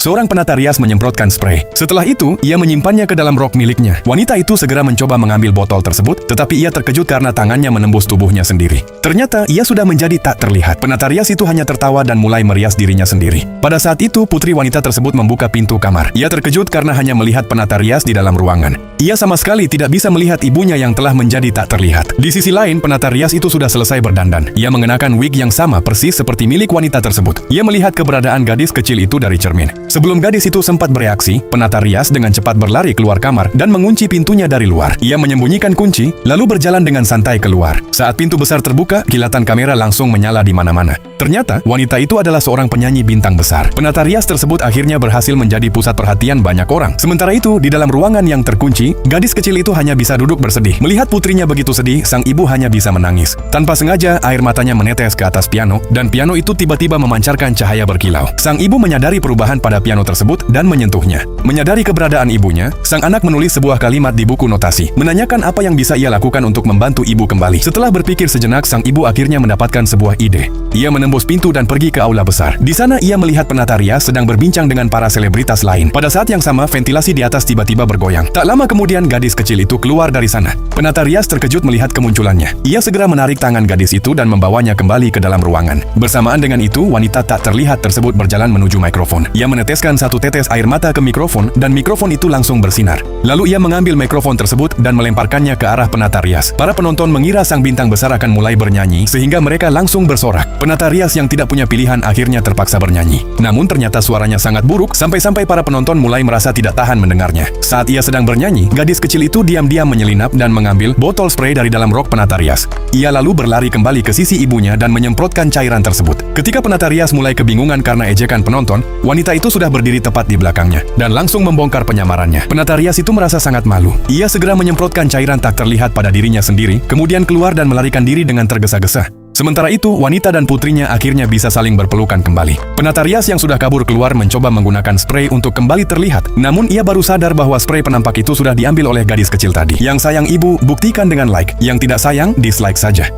seorang penata rias menyemprotkan spray. Setelah itu, ia menyimpannya ke dalam rok miliknya. Wanita itu segera mencoba mengambil botol tersebut, tetapi ia terkejut karena tangannya menembus tubuhnya sendiri. Ternyata, ia sudah menjadi tak terlihat. Penata rias itu hanya tertawa dan mulai merias dirinya sendiri. Pada saat itu, putri wanita tersebut membuka pintu kamar. Ia terkejut karena hanya melihat penata rias di dalam ruangan. Ia sama sekali tidak bisa melihat ibunya yang telah menjadi tak terlihat. Di sisi lain, penata rias itu sudah selesai berdandan. Ia mengenakan wig yang sama persis seperti milik wanita tersebut. Ia melihat keberadaan gadis kecil itu dari cermin. Sebelum gadis itu sempat bereaksi, penata rias dengan cepat berlari keluar kamar dan mengunci pintunya dari luar. Ia menyembunyikan kunci, lalu berjalan dengan santai keluar. Saat pintu besar terbuka, kilatan kamera langsung menyala di mana-mana. Ternyata, wanita itu adalah seorang penyanyi bintang besar. Penata rias tersebut akhirnya berhasil menjadi pusat perhatian banyak orang. Sementara itu, di dalam ruangan yang terkunci, gadis kecil itu hanya bisa duduk bersedih. Melihat putrinya begitu sedih, sang ibu hanya bisa menangis. Tanpa sengaja, air matanya menetes ke atas piano, dan piano itu tiba-tiba memancarkan cahaya berkilau. Sang ibu menyadari perubahan pada piano tersebut dan menyentuhnya. Menyadari keberadaan ibunya, sang anak menulis sebuah kalimat di buku notasi, menanyakan apa yang bisa ia lakukan untuk membantu ibu kembali. Setelah berpikir sejenak, sang ibu akhirnya mendapatkan sebuah ide. Ia menembus pintu dan pergi ke aula besar. Di sana ia melihat penata rias sedang berbincang dengan para selebritas lain. Pada saat yang sama, ventilasi di atas tiba-tiba bergoyang. Tak lama kemudian gadis kecil itu keluar dari sana. Penata rias terkejut melihat kemunculannya. Ia segera menarik tangan gadis itu dan membawanya kembali ke dalam ruangan. Bersamaan dengan itu, wanita tak terlihat tersebut berjalan menuju mikrofon. Ia meneteskan satu tetes air mata ke mikrofon dan mikrofon itu langsung bersinar. Lalu ia mengambil mikrofon tersebut dan melemparkannya ke arah penata rias. Para penonton mengira sang bintang besar akan mulai bernyanyi sehingga mereka langsung bersorak. Penata rias yang tidak punya pilihan akhirnya terpaksa bernyanyi. Namun ternyata suaranya sangat buruk sampai-sampai para penonton mulai merasa tidak tahan mendengarnya. Saat ia sedang bernyanyi, gadis kecil itu diam-diam menyelinap dan mengambil botol spray dari dalam rok penata rias. Ia lalu berlari kembali ke sisi ibunya dan menyemprotkan cairan tersebut. Ketika penata rias mulai kebingungan karena ejekan penonton, wanita itu sudah berdiri tepat di belakangnya dan langsung membongkar penyamarannya. Penata rias itu merasa sangat malu. Ia segera menyemprotkan cairan tak terlihat pada dirinya sendiri, kemudian keluar dan melarikan diri dengan tergesa-gesa. Sementara itu, wanita dan putrinya akhirnya bisa saling berpelukan kembali. Penata rias yang sudah kabur keluar mencoba menggunakan spray untuk kembali terlihat. Namun ia baru sadar bahwa spray penampak itu sudah diambil oleh gadis kecil tadi. Yang sayang ibu, buktikan dengan like. Yang tidak sayang, dislike saja.